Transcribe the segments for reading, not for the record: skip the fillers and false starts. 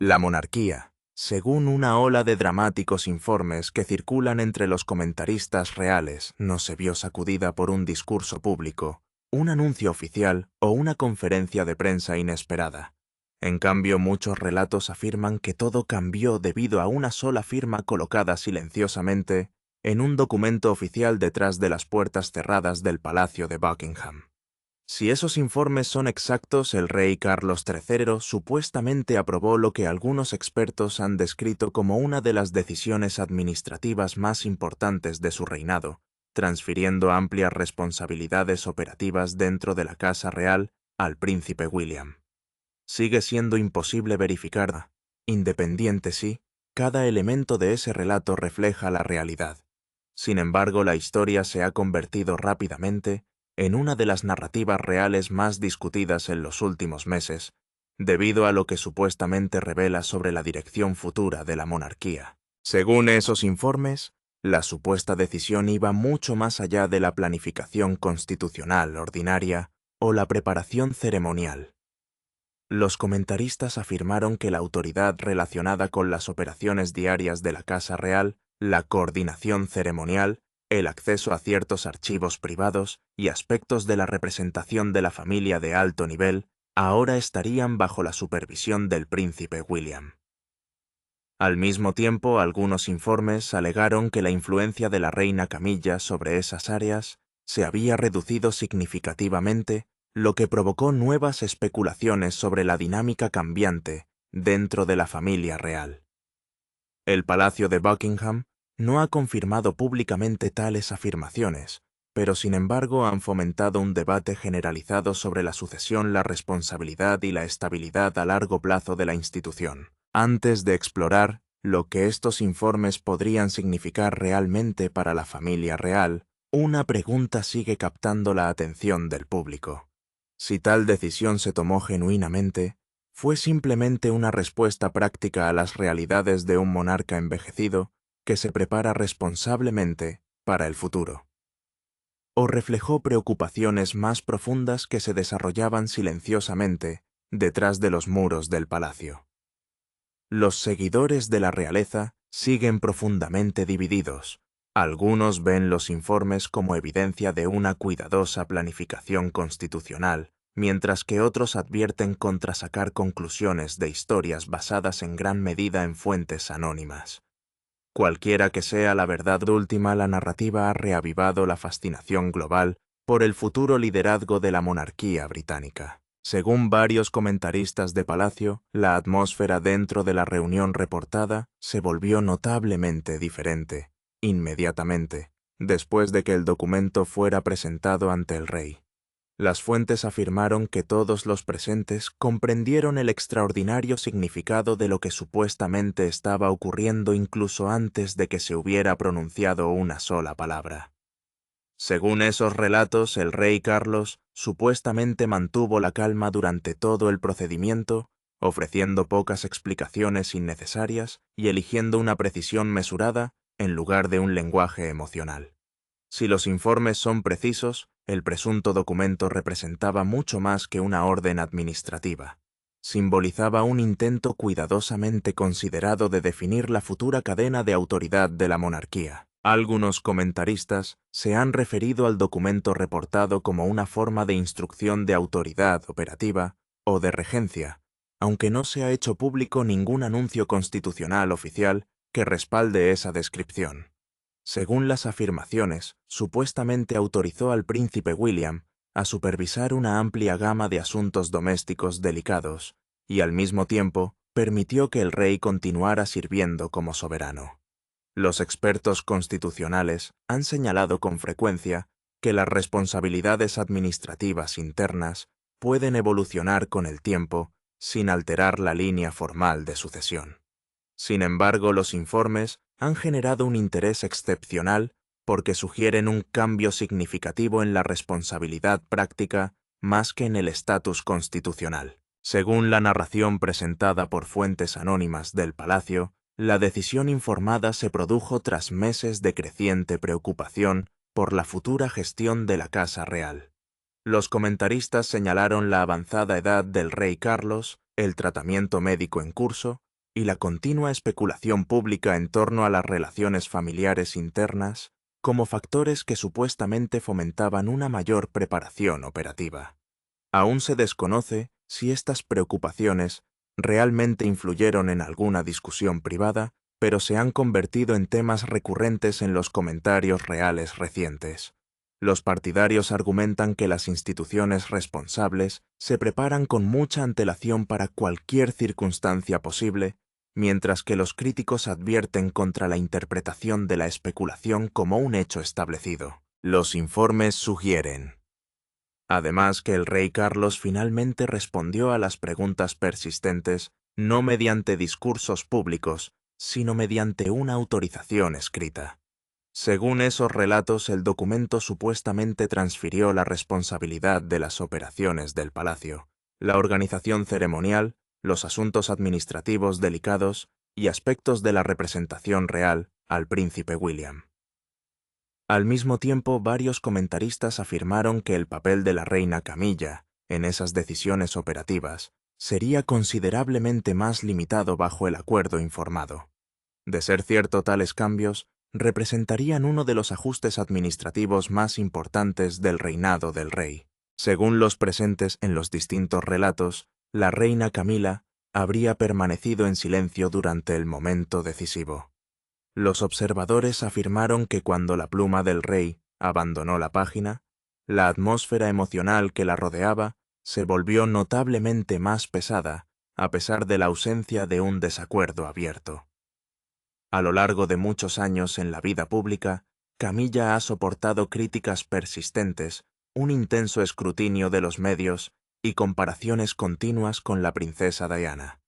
La monarquía. Según una ola de dramáticos informes que circulan entre los comentaristas reales, no se vio sacudida por un discurso público, un anuncio oficial o una conferencia de prensa inesperada. En cambio, muchos relatos afirman que todo cambió debido a una sola firma colocada silenciosamente en un documento oficial detrás de las puertas cerradas del Palacio de Buckingham. Si esos informes son exactos, el rey Carlos III supuestamente aprobó lo que algunos expertos han descrito como una de las decisiones administrativas más importantes de su reinado, transfiriendo amplias responsabilidades operativas dentro de la Casa Real al príncipe William. Sigue siendo imposible verificar, independiente sí, cada elemento de ese relato refleja la realidad. Sin embargo, la historia se ha convertido rápidamente en una de las narrativas reales más discutidas en los últimos meses, debido a lo que supuestamente revela sobre la dirección futura de la monarquía. Según esos informes, la supuesta decisión iba mucho más allá de la planificación constitucional ordinaria o la preparación ceremonial. Los comentaristas afirmaron que la autoridad relacionada con las operaciones diarias de la Casa Real, la coordinación ceremonial, el acceso a ciertos archivos privados y aspectos de la representación de la familia de alto nivel, ahora estarían bajo la supervisión del príncipe William. Al mismo tiempo, algunos informes alegaron que la influencia de la reina Camilla sobre esas áreas se había reducido significativamente, lo que provocó nuevas especulaciones sobre la dinámica cambiante dentro de la familia real. El Palacio de Buckingham no ha confirmado públicamente tales afirmaciones, pero sin embargo han fomentado un debate generalizado sobre la sucesión, la responsabilidad y la estabilidad a largo plazo de la institución. Antes de explorar lo que estos informes podrían significar realmente para la familia real, una pregunta sigue captando la atención del público. Si tal decisión se tomó genuinamente, ¿fue simplemente una respuesta práctica a las realidades de un monarca envejecido que se prepara responsablemente para el futuro? ¿O reflejó preocupaciones más profundas que se desarrollaban silenciosamente detrás de los muros del palacio? Los seguidores de la realeza siguen profundamente divididos. Algunos ven los informes como evidencia de una cuidadosa planificación constitucional, mientras que otros advierten contra sacar conclusiones de historias basadas en gran medida en fuentes anónimas. Cualquiera que sea la verdad última, la narrativa ha reavivado la fascinación global por el futuro liderazgo de la monarquía británica. Según varios comentaristas de Palacio, la atmósfera dentro de la reunión reportada se volvió notablemente diferente, inmediatamente, después de que el documento fuera presentado ante el rey. Las fuentes afirmaron que todos los presentes comprendieron el extraordinario significado de lo que supuestamente estaba ocurriendo incluso antes de que se hubiera pronunciado una sola palabra. Según esos relatos, el rey Carlos supuestamente mantuvo la calma durante todo el procedimiento, ofreciendo pocas explicaciones innecesarias y eligiendo una precisión mesurada en lugar de un lenguaje emocional. Si los informes son precisos, el presunto documento representaba mucho más que una orden administrativa. Simbolizaba un intento cuidadosamente considerado de definir la futura cadena de autoridad de la monarquía. Algunos comentaristas se han referido al documento reportado como una forma de instrucción de autoridad operativa o de regencia, aunque no se ha hecho público ningún anuncio constitucional oficial que respalde esa descripción. Según las afirmaciones, supuestamente autorizó al príncipe William a supervisar una amplia gama de asuntos domésticos delicados y al mismo tiempo permitió que el rey continuara sirviendo como soberano. Los expertos constitucionales han señalado con frecuencia que las responsabilidades administrativas internas pueden evolucionar con el tiempo sin alterar la línea formal de sucesión. Sin embargo, los informes han generado un interés excepcional porque sugieren un cambio significativo en la responsabilidad práctica más que en el estatus constitucional. Según la narración presentada por fuentes anónimas del Palacio, la decisión informada se produjo tras meses de creciente preocupación por la futura gestión de la Casa Real. Los comentaristas señalaron la avanzada edad del rey Carlos, el tratamiento médico en curso y la continua especulación pública en torno a las relaciones familiares internas como factores que supuestamente fomentaban una mayor preparación operativa. Aún se desconoce si estas preocupaciones realmente influyeron en alguna discusión privada, pero se han convertido en temas recurrentes en los comentarios reales recientes. Los partidarios argumentan que las instituciones responsables se preparan con mucha antelación para cualquier circunstancia posible, mientras que los críticos advierten contra la interpretación de la especulación como un hecho establecido. Los informes sugieren, además, que el rey Carlos finalmente respondió a las preguntas persistentes no mediante discursos públicos, sino mediante una autorización escrita. Según esos relatos, el documento supuestamente transfirió la responsabilidad de las operaciones del palacio, la organización ceremonial, los asuntos administrativos delicados y aspectos de la representación real al príncipe William. Al mismo tiempo, varios comentaristas afirmaron que el papel de la reina Camilla en esas decisiones operativas sería considerablemente más limitado bajo el acuerdo informado. De ser cierto, tales cambios representarían uno de los ajustes administrativos más importantes del reinado del rey. Según los presentes en los distintos relatos, la reina Camila habría permanecido en silencio durante el momento decisivo. Los observadores afirmaron que cuando la pluma del rey abandonó la página, la atmósfera emocional que la rodeaba se volvió notablemente más pesada, a pesar de la ausencia de un desacuerdo abierto. A lo largo de muchos años en la vida pública, Camilla ha soportado críticas persistentes, un intenso escrutinio de los medios y comparaciones continuas con la princesa Diana.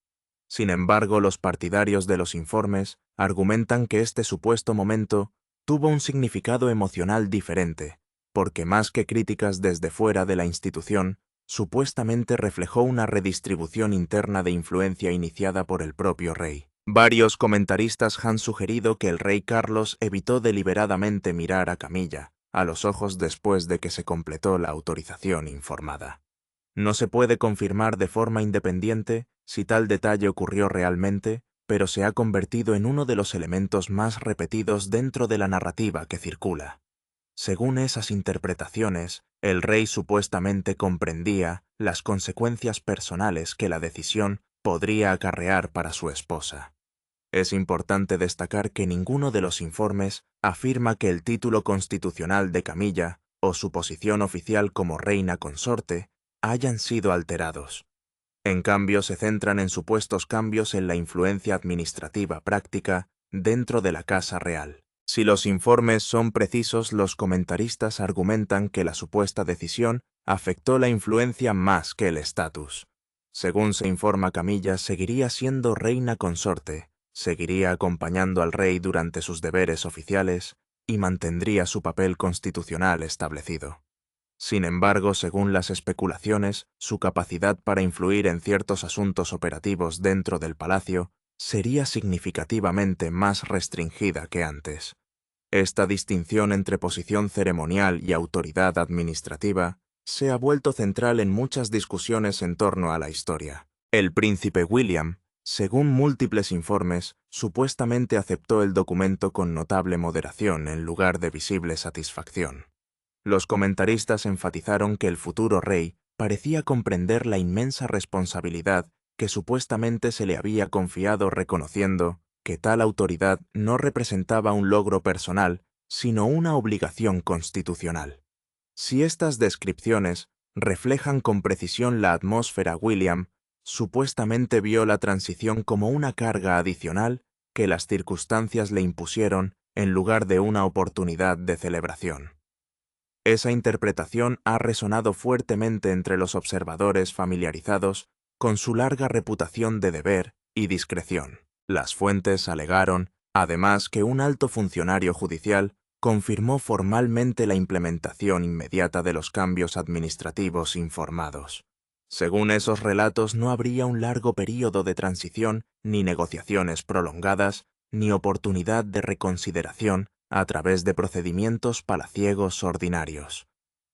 Sin embargo, los partidarios de los informes argumentan que este supuesto momento tuvo un significado emocional diferente, porque más que críticas desde fuera de la institución, supuestamente reflejó una redistribución interna de influencia iniciada por el propio rey. Varios comentaristas han sugerido que el rey Carlos evitó deliberadamente mirar a Camilla a los ojos después de que se completó la autorización informada. No se puede confirmar de forma independiente si tal detalle ocurrió realmente, pero se ha convertido en uno de los elementos más repetidos dentro de la narrativa que circula. Según esas interpretaciones, el rey supuestamente comprendía las consecuencias personales que la decisión podría acarrear para su esposa. Es importante destacar que ninguno de los informes afirma que el título constitucional de Camilla o su posición oficial como reina consorte hayan sido alterados. En cambio, se centran en supuestos cambios en la influencia administrativa práctica dentro de la Casa Real. Si los informes son precisos, los comentaristas argumentan que la supuesta decisión afectó la influencia más que el estatus. Según se informa, Camilla seguiría siendo reina consorte, seguiría acompañando al rey durante sus deberes oficiales y mantendría su papel constitucional establecido. Sin embargo, según las especulaciones, su capacidad para influir en ciertos asuntos operativos dentro del palacio sería significativamente más restringida que antes. Esta distinción entre posición ceremonial y autoridad administrativa se ha vuelto central en muchas discusiones en torno a la historia. El príncipe William, según múltiples informes, supuestamente aceptó el documento con notable moderación en lugar de visible satisfacción. Los comentaristas enfatizaron que el futuro rey parecía comprender la inmensa responsabilidad que supuestamente se le había confiado, reconociendo que tal autoridad no representaba un logro personal, sino una obligación constitucional. Si estas descripciones reflejan con precisión la atmósfera, William supuestamente vio la transición como una carga adicional que las circunstancias le impusieron en lugar de una oportunidad de celebración. Esa interpretación ha resonado fuertemente entre los observadores familiarizados con su larga reputación de deber y discreción. Las fuentes alegaron, además, que un alto funcionario judicial confirmó formalmente la implementación inmediata de los cambios administrativos informados. Según esos relatos, no habría un largo período de transición, ni negociaciones prolongadas, ni oportunidad de reconsideración a través de procedimientos palaciegos ordinarios.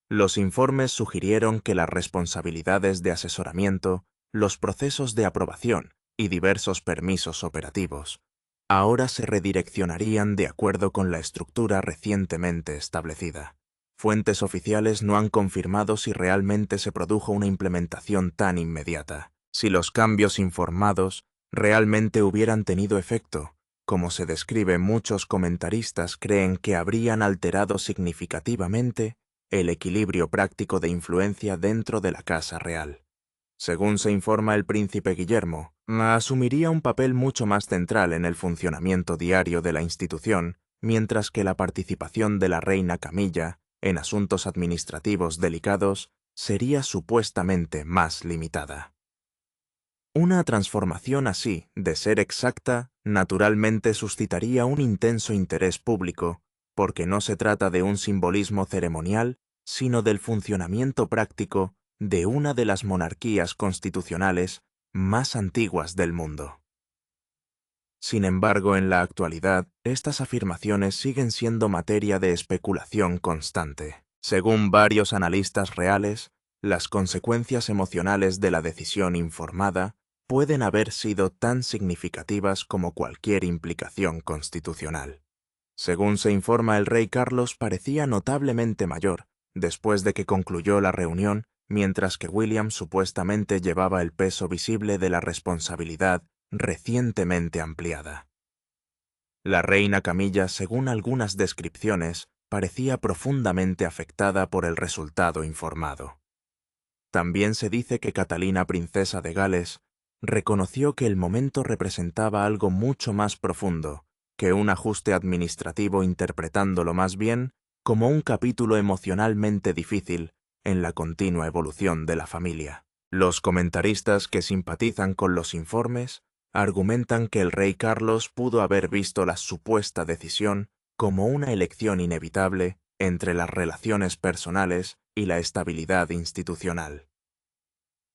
Los informes sugirieron que las responsabilidades de asesoramiento, los procesos de aprobación y diversos permisos operativos, ahora se redireccionarían de acuerdo con la estructura recientemente establecida. Fuentes oficiales no han confirmado si realmente se produjo una implementación tan inmediata, si los cambios informados realmente hubieran tenido efecto. Como se describe, muchos comentaristas creen que habrían alterado significativamente el equilibrio práctico de influencia dentro de la Casa Real. Según se informa, el príncipe Guillermo asumiría un papel mucho más central en el funcionamiento diario de la institución, mientras que la participación de la reina Camilla en asuntos administrativos delicados sería supuestamente más limitada. Una transformación así, de ser exacta, naturalmente suscitaría un intenso interés público, porque no se trata de un simbolismo ceremonial, sino del funcionamiento práctico de una de las monarquías constitucionales más antiguas del mundo. Sin embargo, en la actualidad, estas afirmaciones siguen siendo materia de especulación constante. Según varios analistas reales, las consecuencias emocionales de la decisión informada pueden haber sido tan significativas como cualquier implicación constitucional. Según se informa, el rey Carlos parecía notablemente mayor después de que concluyó la reunión, mientras que William supuestamente llevaba el peso visible de la responsabilidad recientemente ampliada. La reina Camilla, según algunas descripciones, parecía profundamente afectada por el resultado informado. También se dice que Catalina, princesa de Gales, reconoció que el momento representaba algo mucho más profundo que un ajuste administrativo, interpretándolo más bien como un capítulo emocionalmente difícil en la continua evolución de la familia. Los comentaristas que simpatizan con los informes argumentan que el rey Carlos pudo haber visto la supuesta decisión como una elección inevitable entre las relaciones personales y la estabilidad institucional.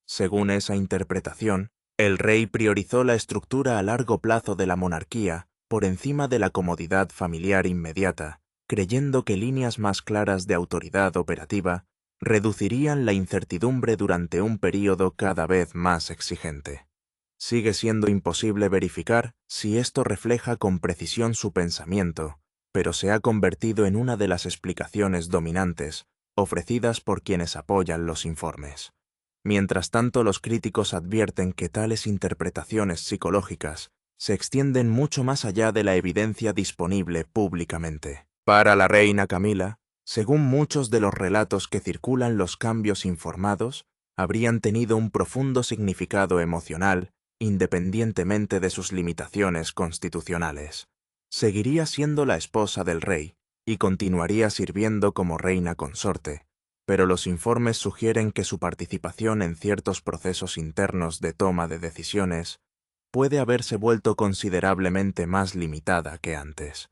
Según esa interpretación, el rey priorizó la estructura a largo plazo de la monarquía por encima de la comodidad familiar inmediata, creyendo que líneas más claras de autoridad operativa reducirían la incertidumbre durante un período cada vez más exigente. Sigue siendo imposible verificar si esto refleja con precisión su pensamiento, pero se ha convertido en una de las explicaciones dominantes ofrecidas por quienes apoyan los informes. Mientras tanto, los críticos advierten que tales interpretaciones psicológicas se extienden mucho más allá de la evidencia disponible públicamente. Para la reina Camila, según muchos de los relatos que circulan, los cambios informados habrían tenido un profundo significado emocional, independientemente de sus limitaciones constitucionales. Seguiría siendo la esposa del rey y continuaría sirviendo como reina consorte, pero los informes sugieren que su participación en ciertos procesos internos de toma de decisiones puede haberse vuelto considerablemente más limitada que antes.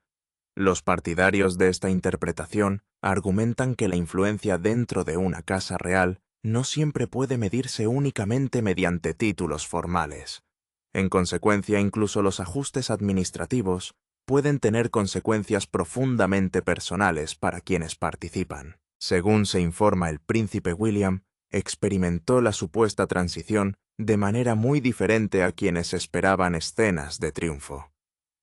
Los partidarios de esta interpretación argumentan que la influencia dentro de una casa real no siempre puede medirse únicamente mediante títulos formales. En consecuencia, incluso los ajustes administrativos pueden tener consecuencias profundamente personales para quienes participan. Según se informa, el príncipe William experimentó la supuesta transición de manera muy diferente a quienes esperaban escenas de triunfo.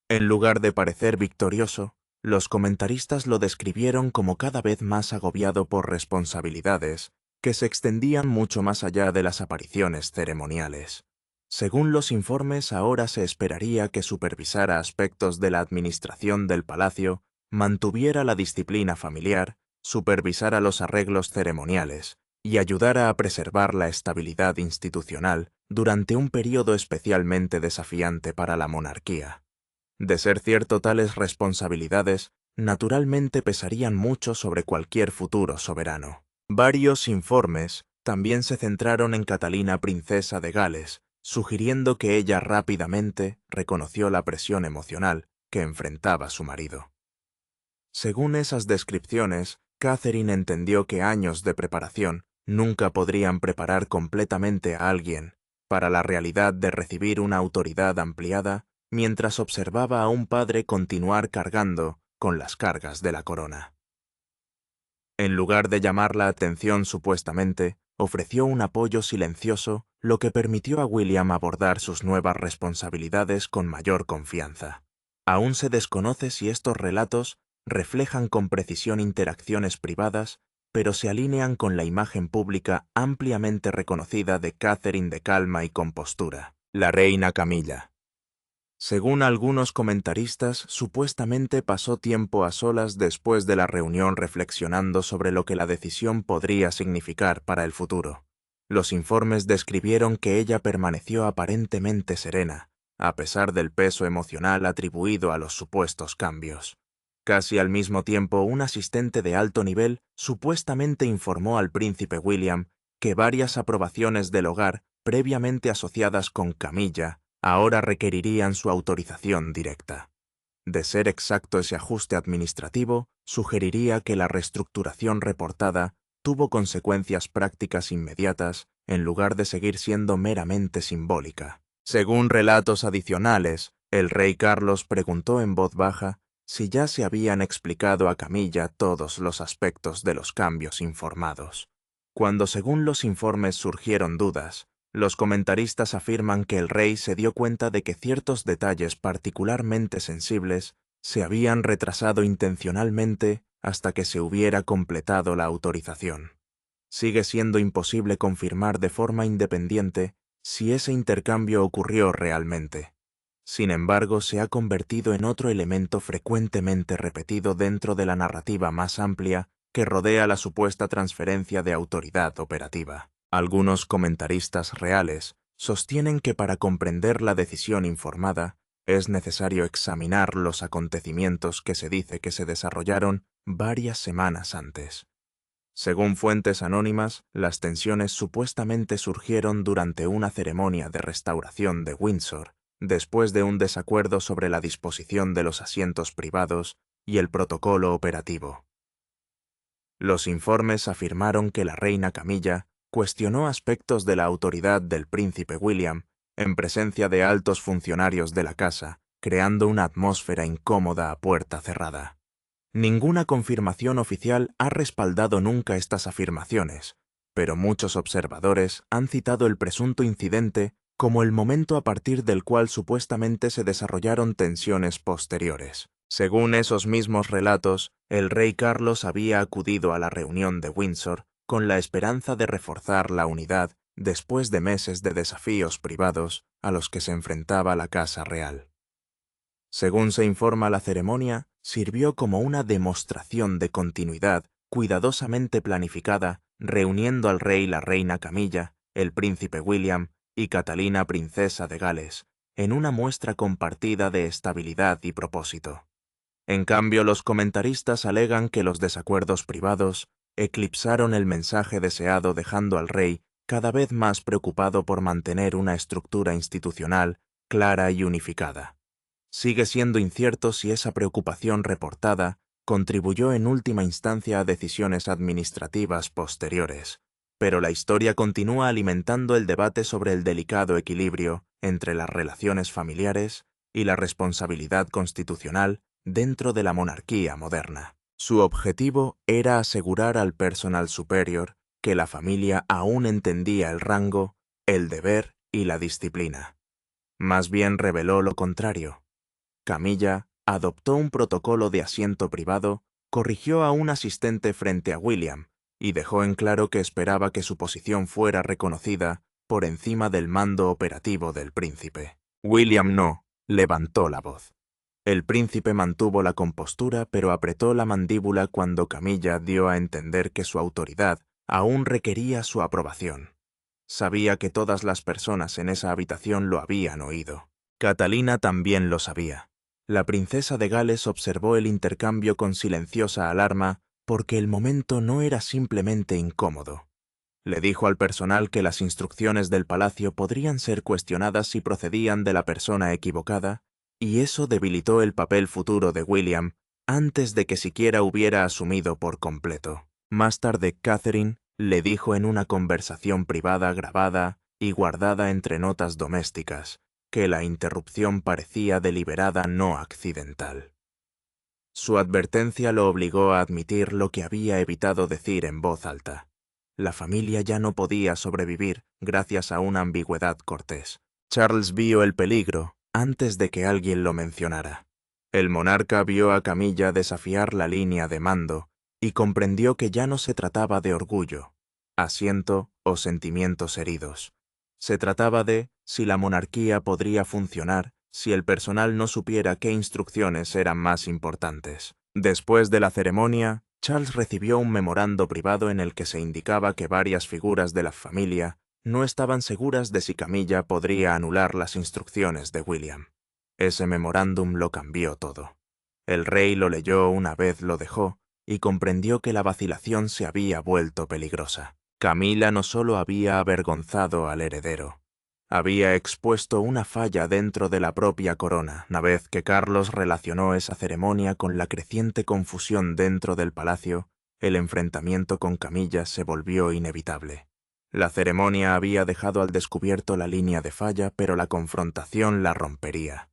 En lugar de parecer victorioso, los comentaristas lo describieron como cada vez más agobiado por responsabilidades que se extendían mucho más allá de las apariciones ceremoniales. Según los informes, ahora se esperaría que supervisara aspectos de la administración del palacio, mantuviera la disciplina familiar, supervisara los arreglos ceremoniales y ayudara a preservar la estabilidad institucional durante un periodo especialmente desafiante para la monarquía. De ser cierto, tales responsabilidades naturalmente pesarían mucho sobre cualquier futuro soberano. Varios informes también se centraron en Catalina, princesa de Gales, sugiriendo que ella rápidamente reconoció la presión emocional que enfrentaba su marido. Según esas descripciones, Catherine entendió que años de preparación nunca podrían preparar completamente a alguien para la realidad de recibir una autoridad ampliada mientras observaba a un padre continuar cargando con las cargas de la corona. En lugar de llamar la atención supuestamente, ofreció un apoyo silencioso, lo que permitió a William abordar sus nuevas responsabilidades con mayor confianza. Aún se desconoce si estos relatos reflejan con precisión interacciones privadas, pero se alinean con la imagen pública ampliamente reconocida de Catherine de calma y compostura, la reina Camilla. Según algunos comentaristas, supuestamente pasó tiempo a solas después de la reunión reflexionando sobre lo que la decisión podría significar para el futuro. Los informes describieron que ella permaneció aparentemente serena, a pesar del peso emocional atribuido a los supuestos cambios. Casi al mismo tiempo, un asistente de alto nivel supuestamente informó al príncipe William que varias aprobaciones del hogar previamente asociadas con Camilla ahora requerirían su autorización directa. De ser exacto ese ajuste administrativo, sugeriría que la reestructuración reportada tuvo consecuencias prácticas inmediatas en lugar de seguir siendo meramente simbólica. Según relatos adicionales, el rey Carlos preguntó en voz baja si ya se habían explicado a Camilla todos los aspectos de los cambios informados. Cuando según los informes surgieron dudas, los comentaristas afirman que el rey se dio cuenta de que ciertos detalles particularmente sensibles se habían retrasado intencionalmente hasta que se hubiera completado la autorización. Sigue siendo imposible confirmar de forma independiente si ese intercambio ocurrió realmente. Sin embargo, se ha convertido en otro elemento frecuentemente repetido dentro de la narrativa más amplia que rodea la supuesta transferencia de autoridad operativa. Algunos comentaristas reales sostienen que para comprender la decisión informada es necesario examinar los acontecimientos que se dice que se desarrollaron varias semanas antes. Según fuentes anónimas, las tensiones supuestamente surgieron durante una ceremonia de restauración de Windsor, después de un desacuerdo sobre la disposición de los asientos privados y el protocolo operativo. Los informes afirmaron que la reina Camilla cuestionó aspectos de la autoridad del príncipe William en presencia de altos funcionarios de la casa, creando una atmósfera incómoda a puerta cerrada. Ninguna confirmación oficial ha respaldado nunca estas afirmaciones, pero muchos observadores han citado el presunto incidente como el momento a partir del cual supuestamente se desarrollaron tensiones posteriores. Según esos mismos relatos, el rey Carlos había acudido a la reunión de Windsor con la esperanza de reforzar la unidad después de meses de desafíos privados a los que se enfrentaba la Casa Real. Según se informa, la ceremonia sirvió como una demostración de continuidad cuidadosamente planificada, reuniendo al rey y la reina Camilla, el príncipe William y Catalina, princesa de Gales, en una muestra compartida de estabilidad y propósito. En cambio, los comentaristas alegan que los desacuerdos privados eclipsaron el mensaje deseado, dejando al rey cada vez más preocupado por mantener una estructura institucional clara y unificada. Sigue siendo incierto si esa preocupación reportada contribuyó en última instancia a decisiones administrativas posteriores, pero la historia continúa alimentando el debate sobre el delicado equilibrio entre las relaciones familiares y la responsabilidad constitucional dentro de la monarquía moderna. Su objetivo era asegurar al personal superior que la familia aún entendía el rango, el deber y la disciplina. Más bien reveló lo contrario. Camilla adoptó un protocolo de asiento privado, corrigió a un asistente frente a William y dejó en claro que esperaba que su posición fuera reconocida por encima del mando operativo del príncipe. William no levantó la voz. El príncipe mantuvo la compostura, pero apretó la mandíbula cuando Camilla dio a entender que su autoridad aún requería su aprobación. Sabía que todas las personas en esa habitación lo habían oído. Catalina también lo sabía. La princesa de Gales observó el intercambio con silenciosa alarma porque el momento no era simplemente incómodo. Le dijo al personal que las instrucciones del palacio podrían ser cuestionadas si procedían de la persona equivocada, y eso debilitó el papel futuro de William antes de que siquiera hubiera asumido por completo. Más tarde, Catherine le dijo en una conversación privada grabada y guardada entre notas domésticas que la interrupción parecía deliberada, no accidental. Su advertencia lo obligó a admitir lo que había evitado decir en voz alta. La familia ya no podía sobrevivir gracias a una ambigüedad cortés. Charles vio el peligro antes de que alguien lo mencionara. El monarca vio a Camilla desafiar la línea de mando y comprendió que ya no se trataba de orgullo, asiento o sentimientos heridos. Se trataba de si la monarquía podría funcionar si el personal no supiera qué instrucciones eran más importantes. Después de la ceremonia, Charles recibió un memorando privado en el que se indicaba que varias figuras de la familia no estaban seguras de si Camilla podría anular las instrucciones de William. Ese memorándum lo cambió todo. El rey lo leyó una vez, lo dejó, y comprendió que la vacilación se había vuelto peligrosa. Camila no solo había avergonzado al heredero, había expuesto una falla dentro de la propia corona, una vez que Carlos relacionó esa ceremonia con la creciente confusión dentro del palacio. El enfrentamiento con Camilla se volvió inevitable. La ceremonia había dejado al descubierto la línea de falla, pero la confrontación la rompería.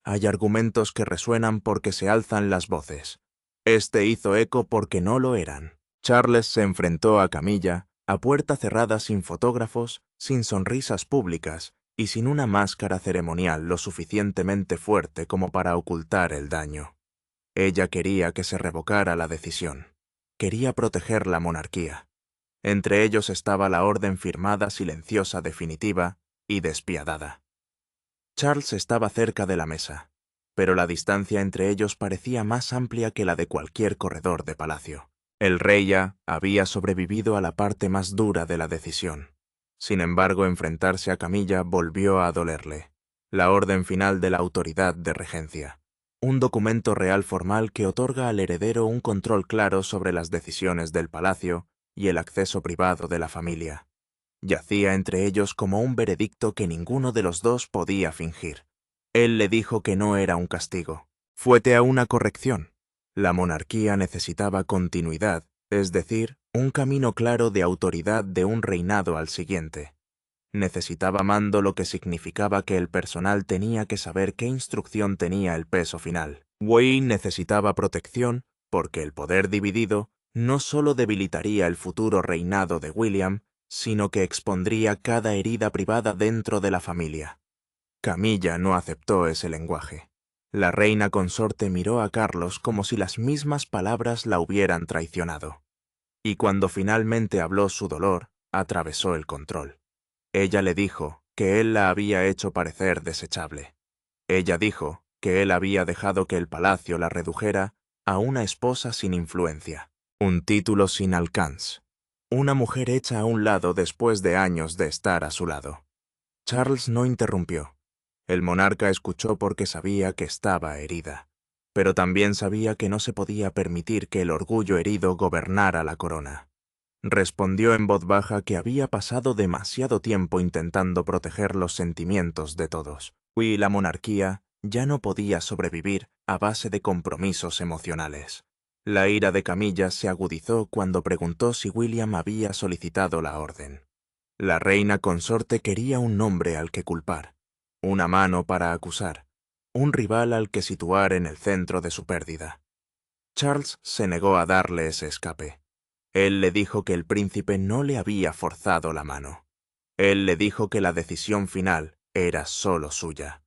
Hay argumentos que resuenan porque se alzan las voces. Este hizo eco porque no lo eran. Charles se enfrentó a Camilla, a puerta cerrada, sin fotógrafos, sin sonrisas públicas y sin una máscara ceremonial lo suficientemente fuerte como para ocultar el daño. Ella quería que se revocara la decisión. Quería proteger la monarquía. Entre ellos estaba la orden firmada, silenciosa, definitiva y despiadada. Charles estaba cerca de la mesa, pero la distancia entre ellos parecía más amplia que la de cualquier corredor de palacio. El rey ya había sobrevivido a la parte más dura de la decisión. Sin embargo, enfrentarse a Camilla volvió a dolerle. La orden final de la autoridad de regencia. Un documento real formal que otorga al heredero un control claro sobre las decisiones del palacio y el acceso privado de la familia. Yacía entre ellos como un veredicto que ninguno de los dos podía fingir. Él le dijo que no era un castigo, fuete a una corrección. La monarquía necesitaba continuidad, es decir, un camino claro de autoridad de un reinado al siguiente. Necesitaba mando, lo que significaba que el personal tenía que saber qué instrucción tenía el peso final. Wayne necesitaba protección porque el poder dividido no solo debilitaría el futuro reinado de William, sino que expondría cada herida privada dentro de la familia. Camilla no aceptó ese lenguaje. La reina consorte miró a Carlos como si las mismas palabras la hubieran traicionado. Y cuando finalmente habló su dolor, atravesó el control. Ella le dijo que él la había hecho parecer desechable. Ella dijo que él había dejado que el palacio la redujera a una esposa sin influencia, un título sin alcance, una mujer hecha a un lado después de años de estar a su lado. Charles no interrumpió. El monarca escuchó porque sabía que estaba herida, pero también sabía que no se podía permitir que el orgullo herido gobernara la corona. Respondió en voz baja que había pasado demasiado tiempo intentando proteger los sentimientos de todos, y la monarquía ya no podía sobrevivir a base de compromisos emocionales. La ira de Camilla se agudizó cuando preguntó si William había solicitado la orden. La reina consorte quería un nombre al que culpar, una mano para acusar, un rival al que situar en el centro de su pérdida. Charles se negó a darle ese escape. Él le dijo que el príncipe no le había forzado la mano. Él le dijo que la decisión final era solo suya.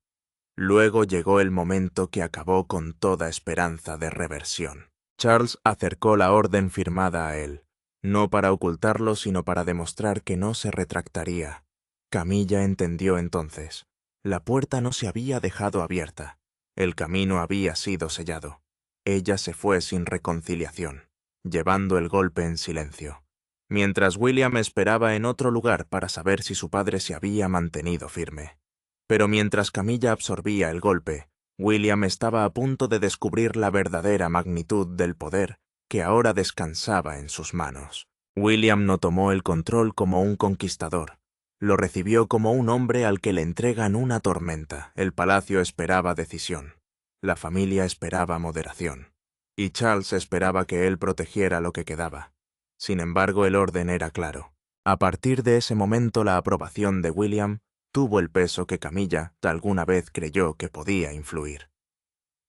Luego llegó el momento que acabó con toda esperanza de reversión. Charles acercó la orden firmada a él, no para ocultarlo, sino para demostrar que no se retractaría. Camilla entendió entonces. La puerta no se había dejado abierta. El camino había sido sellado. Ella se fue sin reconciliación, llevando el golpe en silencio, mientras William esperaba en otro lugar para saber si su padre se había mantenido firme. Pero mientras Camilla absorbía el golpe, William estaba a punto de descubrir la verdadera magnitud del poder que ahora descansaba en sus manos. William no tomó el control como un conquistador. Lo recibió como un hombre al que le entregan una tormenta. El palacio esperaba decisión. La familia esperaba moderación. Y Charles esperaba que él protegiera lo que quedaba. Sin embargo, el orden era claro. A partir de ese momento, la aprobación de William tuvo el peso que Camilla alguna vez creyó que podía influir.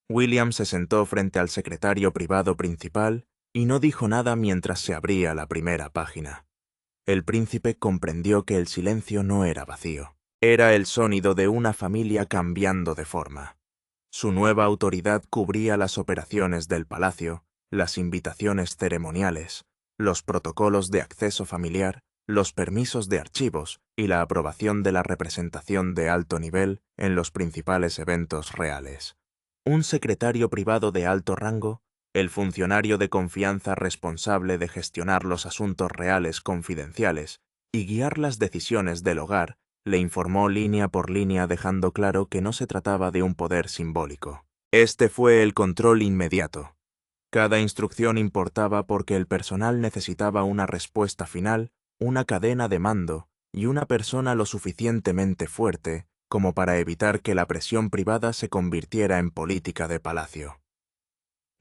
William se sentó frente al secretario privado principal y no dijo nada mientras se abría la primera página. El príncipe comprendió que el silencio no era vacío. Era el sonido de una familia cambiando de forma. Su nueva autoridad cubría las operaciones del palacio, las invitaciones ceremoniales, los protocolos de acceso familiar, los permisos de archivos y la aprobación de la representación de alto nivel en los principales eventos reales. Un secretario privado de alto rango, el funcionario de confianza responsable de gestionar los asuntos reales confidenciales y guiar las decisiones del hogar, le informó línea por línea dejando claro que no se trataba de un poder simbólico. Este fue el control inmediato. Cada instrucción importaba porque el personal necesitaba una respuesta final, una cadena de mando y una persona lo suficientemente fuerte como para evitar que la presión privada se convirtiera en política de palacio.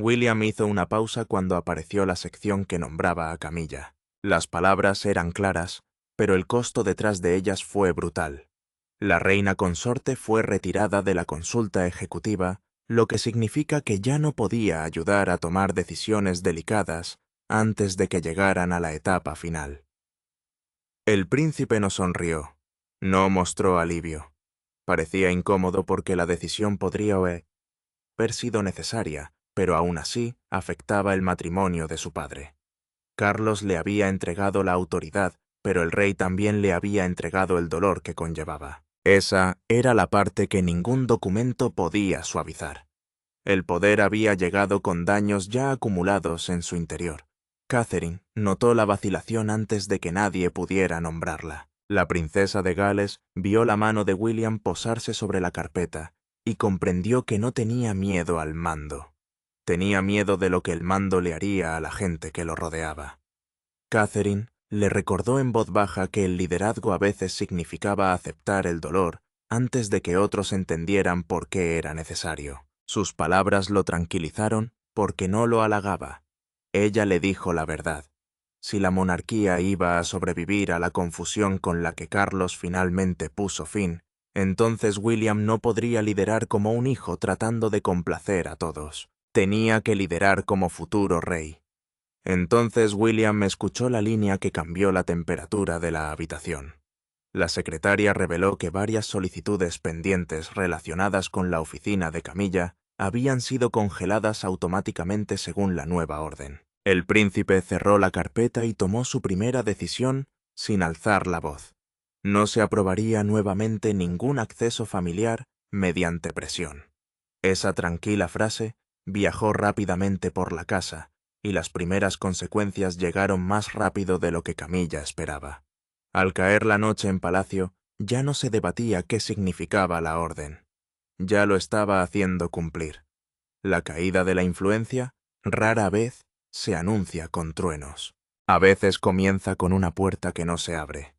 William hizo una pausa cuando apareció la sección que nombraba a Camilla. Las palabras eran claras, pero el costo detrás de ellas fue brutal. La reina consorte fue retirada de la consulta ejecutiva, lo que significa que ya no podía ayudar a tomar decisiones delicadas antes de que llegaran a la etapa final. El príncipe no sonrió, no mostró alivio. Parecía incómodo porque la decisión podría haber sido necesaria, pero aún así afectaba el matrimonio de su padre. Carlos le había entregado la autoridad, pero el rey también le había entregado el dolor que conllevaba. Esa era la parte que ningún documento podía suavizar. El poder había llegado con daños ya acumulados en su interior. Catherine notó la vacilación antes de que nadie pudiera nombrarla. La princesa de Gales vio la mano de William posarse sobre la carpeta y comprendió que no tenía miedo al mando. Tenía miedo de lo que el mando le haría a la gente que lo rodeaba. Catherine le recordó en voz baja que el liderazgo a veces significaba aceptar el dolor antes de que otros entendieran por qué era necesario. Sus palabras lo tranquilizaron porque no lo halagaba. Ella le dijo la verdad. Si la monarquía iba a sobrevivir a la confusión con la que Carlos finalmente puso fin, entonces William no podría liderar como un hijo tratando de complacer a todos. Tenía que liderar como futuro rey. Entonces William escuchó la línea que cambió la temperatura de la habitación. La secretaria reveló que varias solicitudes pendientes relacionadas con la oficina de Camilla habían sido congeladas automáticamente según la nueva orden. El príncipe cerró la carpeta y tomó su primera decisión sin alzar la voz. No se aprobaría nuevamente ningún acceso familiar mediante presión. Esa tranquila frase viajó rápidamente por la casa, y las primeras consecuencias llegaron más rápido de lo que Camilla esperaba. Al caer la noche en palacio, ya no se debatía qué significaba la orden. Ya lo estaba haciendo cumplir. La caída de la influencia rara vez se anuncia con truenos. A veces comienza con una puerta que no se abre.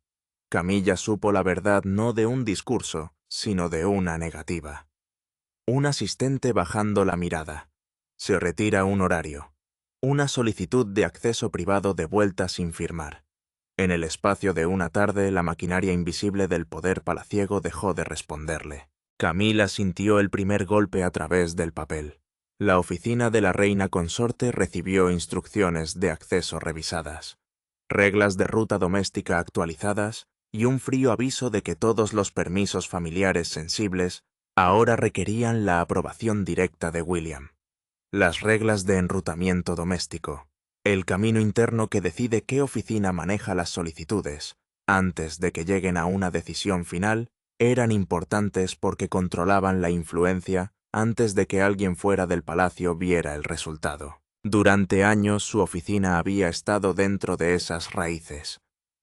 Camilla supo la verdad no de un discurso, sino de una negativa. Un asistente bajando la mirada. Se retira un horario. Una solicitud de acceso privado devuelta sin firmar. En el espacio de una tarde, la maquinaria invisible del poder palaciego dejó de responderle. Camila sintió el primer golpe a través del papel. La oficina de la reina consorte recibió instrucciones de acceso revisadas, reglas de ruta doméstica actualizadas y un frío aviso de que todos los permisos familiares sensibles ahora requerían la aprobación directa de William. Las reglas de enrutamiento doméstico, el camino interno que decide qué oficina maneja las solicitudes, antes de que lleguen a una decisión final, eran importantes porque controlaban la influencia antes de que alguien fuera del palacio viera el resultado. Durante años su oficina había estado dentro de esas raíces.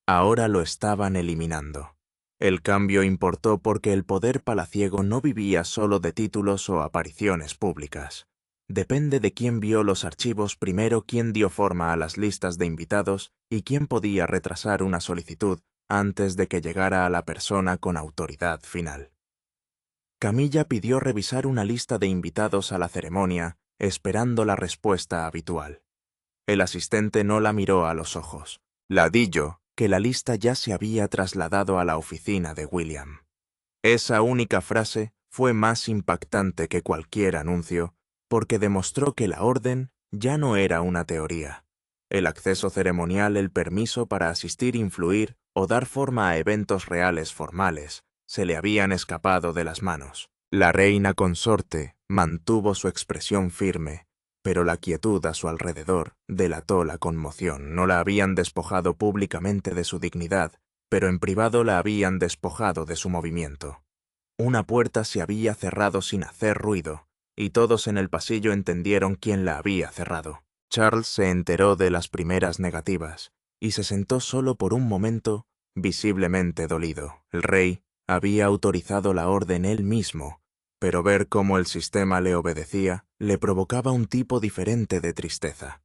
Ahora lo estaban eliminando. El cambio importó porque el poder palaciego no vivía solo de títulos o apariciones públicas. Depende de quién vio los archivos primero, quién dio forma a las listas de invitados y quién podía retrasar una solicitud antes de que llegara a la persona con autoridad final. Camilla pidió revisar una lista de invitados a la ceremonia, esperando la respuesta habitual. El asistente no la miró a los ojos. La di yo que la lista ya se había trasladado a la oficina de William. Esa única frase fue más impactante que cualquier anuncio, porque demostró que la orden ya no era una teoría. El acceso ceremonial, el permiso para asistir, influir o dar forma a eventos reales formales, se le habían escapado de las manos. La reina consorte mantuvo su expresión firme, pero la quietud a su alrededor delató la conmoción. No la habían despojado públicamente de su dignidad, pero en privado la habían despojado de su movimiento. Una puerta se había cerrado sin hacer ruido, y todos en el pasillo entendieron quién la había cerrado. Charles se enteró de las primeras negativas, y se sentó solo por un momento, visiblemente dolido. El rey había autorizado la orden él mismo, pero ver cómo el sistema le obedecía le provocaba un tipo diferente de tristeza.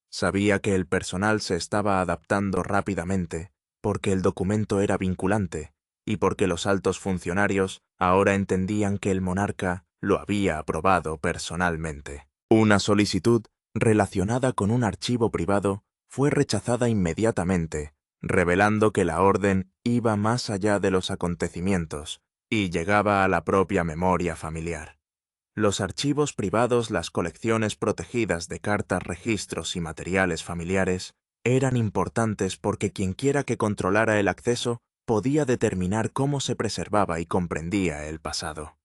Sabía que el personal se estaba adaptando rápidamente, porque el documento era vinculante, y porque los altos funcionarios ahora entendían que el monarca lo había aprobado personalmente. Una solicitud relacionada con un archivo privado fue rechazada inmediatamente, revelando que la orden iba más allá de los acontecimientos y llegaba a la propia memoria familiar. Los archivos privados, las colecciones protegidas de cartas, registros y materiales familiares eran importantes porque quienquiera que controlara el acceso podía determinar cómo se preservaba y comprendía el pasado.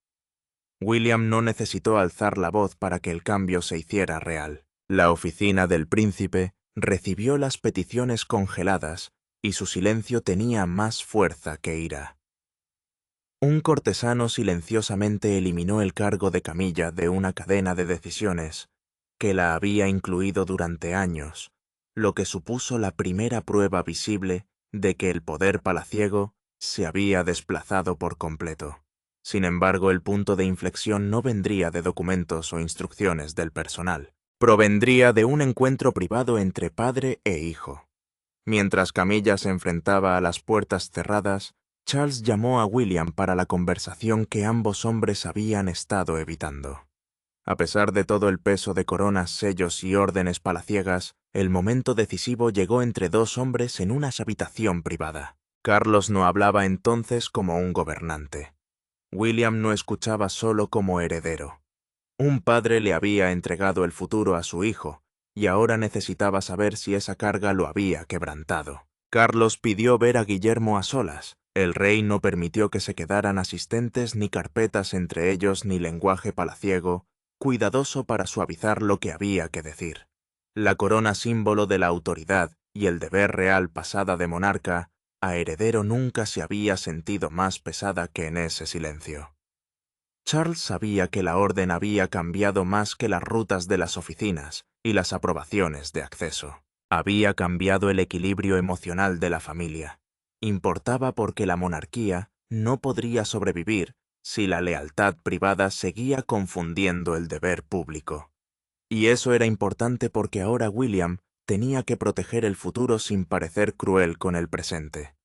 William no necesitó alzar la voz para que el cambio se hiciera real. La oficina del príncipe recibió las peticiones congeladas y su silencio tenía más fuerza que ira. Un cortesano silenciosamente eliminó el cargo de Camilla de una cadena de decisiones que la había incluido durante años, lo que supuso la primera prueba visible de que el poder palaciego se había desplazado por completo. Sin embargo, el punto de inflexión no vendría de documentos o instrucciones del personal. Provendría de un encuentro privado entre padre e hijo. Mientras Camilla se enfrentaba a las puertas cerradas, Charles llamó a William para la conversación que ambos hombres habían estado evitando. A pesar de todo el peso de coronas, sellos y órdenes palaciegas, el momento decisivo llegó entre dos hombres en una habitación privada. Carlos no hablaba entonces como un gobernante. William no escuchaba solo como heredero. Un padre le había entregado el futuro a su hijo, y ahora necesitaba saber si esa carga lo había quebrantado. Carlos pidió ver a Guillermo a solas. El rey no permitió que se quedaran asistentes ni carpetas entre ellos ni lenguaje palaciego, cuidadoso para suavizar lo que había que decir. La corona, símbolo de la autoridad y el deber real pasada de monarca, a heredero nunca se había sentido más pesada que en ese silencio. Charles sabía que la orden había cambiado más que las rutas de las oficinas y las aprobaciones de acceso. Había cambiado el equilibrio emocional de la familia. Importaba porque la monarquía no podría sobrevivir si la lealtad privada seguía confundiendo el deber público. Y eso era importante porque ahora William tenía que proteger el futuro sin parecer cruel con el presente.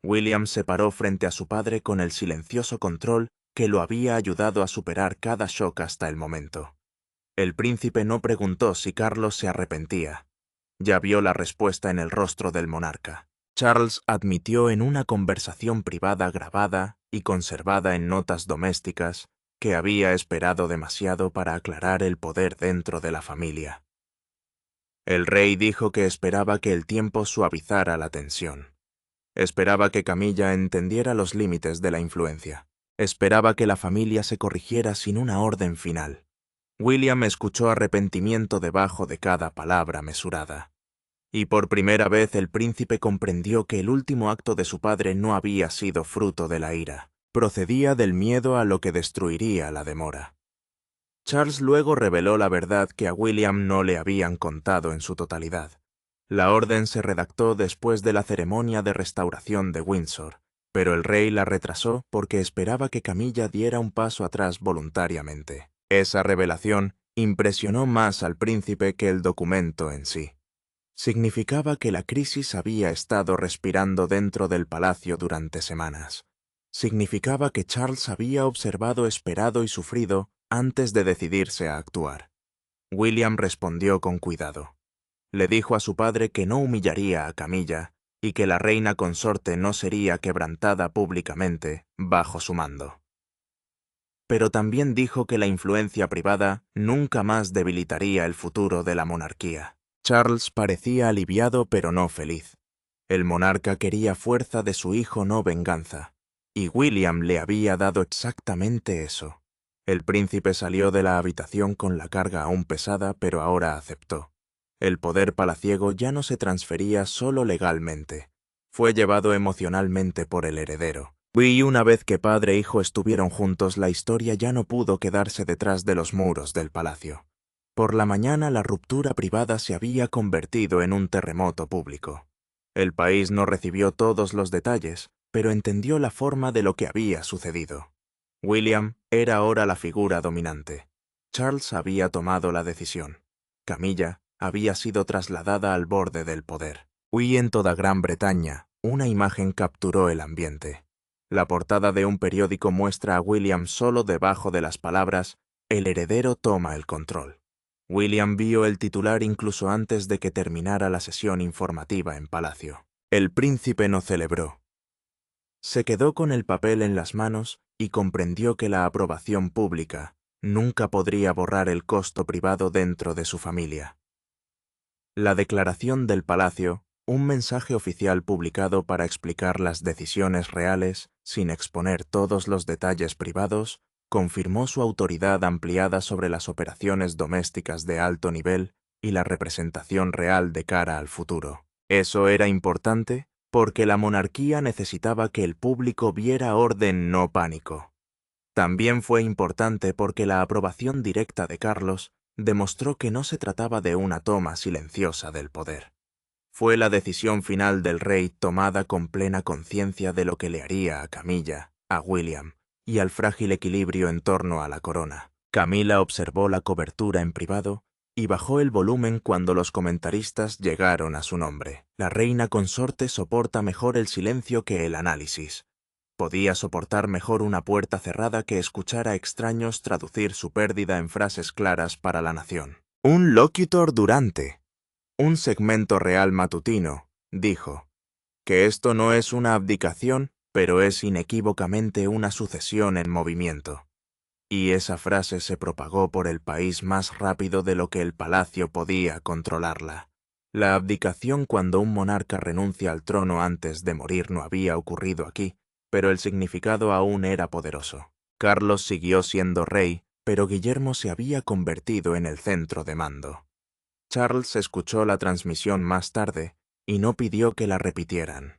William se paró frente a su padre con el silencioso control que lo había ayudado a superar cada shock hasta el momento. El príncipe no preguntó si Carlos se arrepentía. Ya vio la respuesta en el rostro del monarca. Charles admitió en una conversación privada grabada y conservada en notas domésticas que había esperado demasiado para aclarar el poder dentro de la familia. El rey dijo que esperaba que el tiempo suavizara la tensión. Esperaba que Camilla entendiera los límites de la influencia. Esperaba que la familia se corrigiera sin una orden final. William escuchó arrepentimiento debajo de cada palabra mesurada. Y por primera vez el príncipe comprendió que el último acto de su padre no había sido fruto de la ira. Procedía del miedo a lo que destruiría la demora. Charles luego reveló la verdad que a William no le habían contado en su totalidad. La orden se redactó después de la ceremonia de restauración de Windsor, pero el rey la retrasó porque esperaba que Camilla diera un paso atrás voluntariamente. Esa revelación impresionó más al príncipe que el documento en sí. Significaba que la crisis había estado respirando dentro del palacio durante semanas. Significaba que Charles había observado, esperado y sufrido antes de decidirse a actuar. William respondió con cuidado. Le dijo a su padre que no humillaría a Camilla y que la reina consorte no sería quebrantada públicamente bajo su mando. Pero también dijo que la influencia privada nunca más debilitaría el futuro de la monarquía. Charles parecía aliviado pero no feliz. El monarca quería fuerza de su hijo, no venganza, y William le había dado exactamente eso. El príncipe salió de la habitación con la carga aún pesada, pero ahora aceptó. El poder palaciego ya no se transfería solo legalmente. Fue llevado emocionalmente por el heredero. Y una vez que padre e hijo estuvieron juntos, la historia ya no pudo quedarse detrás de los muros del palacio. Por la mañana la ruptura privada se había convertido en un terremoto público. El país no recibió todos los detalles, pero entendió la forma de lo que había sucedido. William era ahora la figura dominante. Charles había tomado la decisión. Camilla había sido trasladada al borde del poder. Y en toda Gran Bretaña, una imagen capturó el ambiente. La portada de un periódico muestra a William solo debajo de las palabras «El heredero toma el control». William vio el titular incluso antes de que terminara la sesión informativa en Palacio. El príncipe no celebró. Se quedó con el papel en las manos y comprendió que la aprobación pública nunca podría borrar el costo privado dentro de su familia. La declaración del Palacio, un mensaje oficial publicado para explicar las decisiones reales, sin exponer todos los detalles privados, confirmó su autoridad ampliada sobre las operaciones domésticas de alto nivel y la representación real de cara al futuro. Eso era importante porque la monarquía necesitaba que el público viera orden, no pánico. También fue importante porque la aprobación directa de Carlos demostró que no se trataba de una toma silenciosa del poder. Fue la decisión final del rey tomada con plena conciencia de lo que le haría a Camilla, a William y al frágil equilibrio en torno a la corona. Camila observó la cobertura en privado y bajó el volumen cuando los comentaristas llegaron a su nombre. La reina consorte soporta mejor el silencio que el análisis. Podía soportar mejor una puerta cerrada que escuchar a extraños traducir su pérdida en frases claras para la nación. Un locutor durante un segmento real matutino dijo que esto no es una abdicación, pero es inequívocamente una sucesión en movimiento. Y esa frase se propagó por el país más rápido de lo que el palacio podía controlarla. La abdicación cuando un monarca renuncia al trono antes de morir no había ocurrido aquí, pero el significado aún era poderoso. Carlos siguió siendo rey, pero Guillermo se había convertido en el centro de mando. Charles escuchó la transmisión más tarde y no pidió que la repitieran.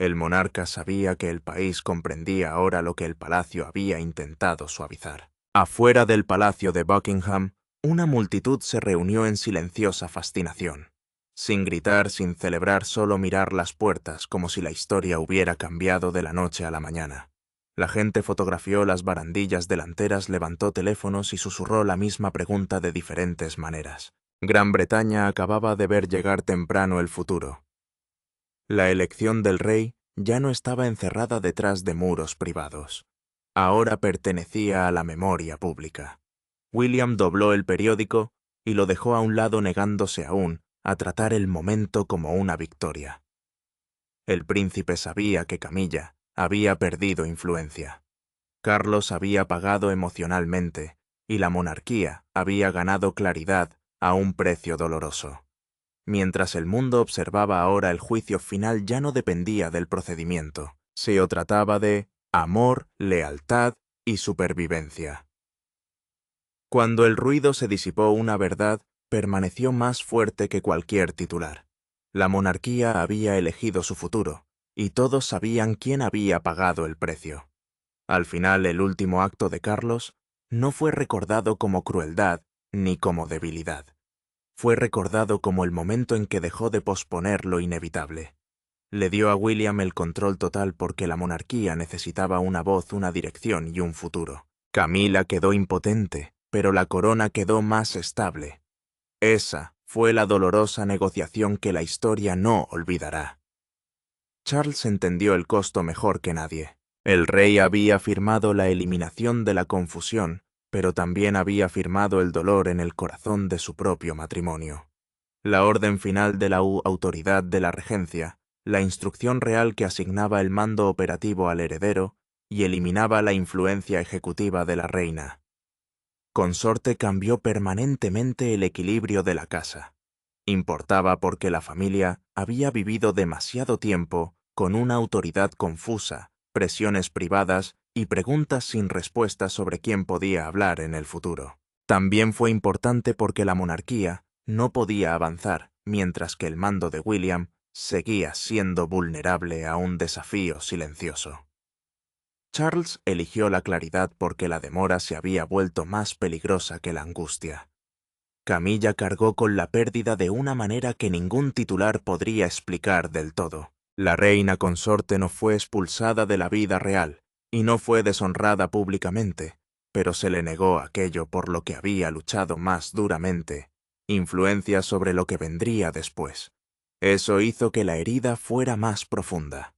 El monarca sabía que el país comprendía ahora lo que el palacio había intentado suavizar. Afuera del palacio de Buckingham, una multitud se reunió en silenciosa fascinación. Sin gritar, sin celebrar, solo mirar las puertas como si la historia hubiera cambiado de la noche a la mañana. La gente fotografió las barandillas delanteras, levantó teléfonos y susurró la misma pregunta de diferentes maneras. Gran Bretaña acababa de ver llegar temprano el futuro. La elección del rey ya no estaba encerrada detrás de muros privados. Ahora pertenecía a la memoria pública. William dobló el periódico y lo dejó a un lado, negándose aún a tratar el momento como una victoria. El príncipe sabía que Camilla había perdido influencia. Carlos había pagado emocionalmente y la monarquía había ganado claridad a un precio doloroso. Mientras el mundo observaba ahora, el juicio final ya no dependía del procedimiento. Se trataba de amor, lealtad y supervivencia. Cuando el ruido se disipó, una verdad permaneció más fuerte que cualquier titular. La monarquía había elegido su futuro, y todos sabían quién había pagado el precio. Al final, el último acto de Carlos no fue recordado como crueldad ni como debilidad. Fue recordado como el momento en que dejó de posponer lo inevitable. Le dio a William el control total porque la monarquía necesitaba una voz, una dirección y un futuro. Camila quedó impotente, pero la corona quedó más estable. Esa fue la dolorosa negociación que la historia no olvidará. Charles entendió el costo mejor que nadie. El rey había firmado la eliminación de la confusión, pero también había firmado el dolor en el corazón de su propio matrimonio. La orden final de la autoridad de la regencia, la instrucción real que asignaba el mando operativo al heredero y eliminaba la influencia ejecutiva de la reina. Consorte cambió permanentemente el equilibrio de la casa. Importaba porque la familia había vivido demasiado tiempo con una autoridad confusa, presiones privadas y preguntas sin respuesta sobre quién podía hablar en el futuro. También fue importante porque la monarquía no podía avanzar, mientras que el mando de William seguía siendo vulnerable a un desafío silencioso. Charles eligió la claridad porque la demora se había vuelto más peligrosa que la angustia. Camilla cargó con la pérdida de una manera que ningún titular podría explicar del todo. La reina consorte no fue expulsada de la vida real y no fue deshonrada públicamente, pero se le negó aquello por lo que había luchado más duramente, influencia sobre lo que vendría después. Eso hizo que la herida fuera más profunda.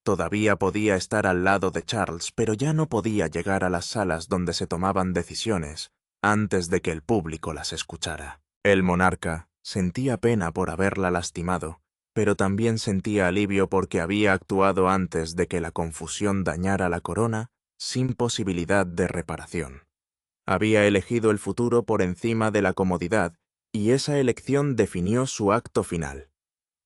Todavía podía estar al lado de Charles, pero ya no podía llegar a las salas donde se tomaban decisiones antes de que el público las escuchara. El monarca sentía pena por haberla lastimado, pero también sentía alivio porque había actuado antes de que la confusión dañara la corona sin posibilidad de reparación. Había elegido el futuro por encima de la comodidad, y esa elección definió su acto final.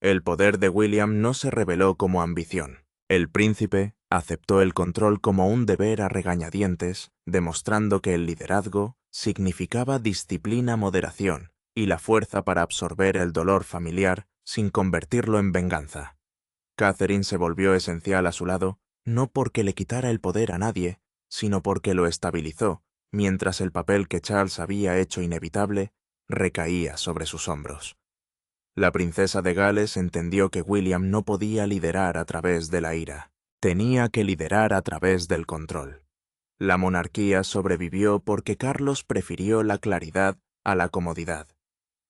El poder de William no se reveló como ambición. El príncipe aceptó el control como un deber a regañadientes, demostrando que el liderazgo significaba disciplina, moderación y la fuerza para absorber el dolor familiar sin convertirlo en venganza. Catherine se volvió esencial a su lado, no porque le quitara el poder a nadie, sino porque lo estabilizó, mientras el papel que Charles había hecho inevitable recaía sobre sus hombros. La princesa de Gales entendió que William no podía liderar a través de la ira. Tenía que liderar a través del control. La monarquía sobrevivió porque Carlos prefirió la claridad a la comodidad.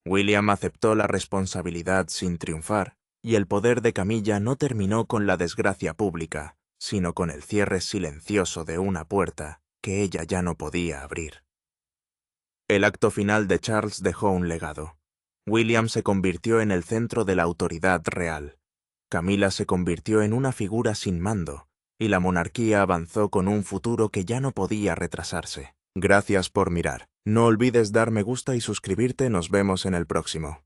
William aceptó la responsabilidad sin triunfar, y el poder de Camilla no terminó con la desgracia pública, sino con el cierre silencioso de una puerta que ella ya no podía abrir. El acto final de Charles dejó un legado. William se convirtió en el centro de la autoridad real. Camila se convirtió en una figura sin mando, y la monarquía avanzó con un futuro que ya no podía retrasarse. Gracias por mirar. No olvides dar me gusta y suscribirte. Nos vemos en el próximo.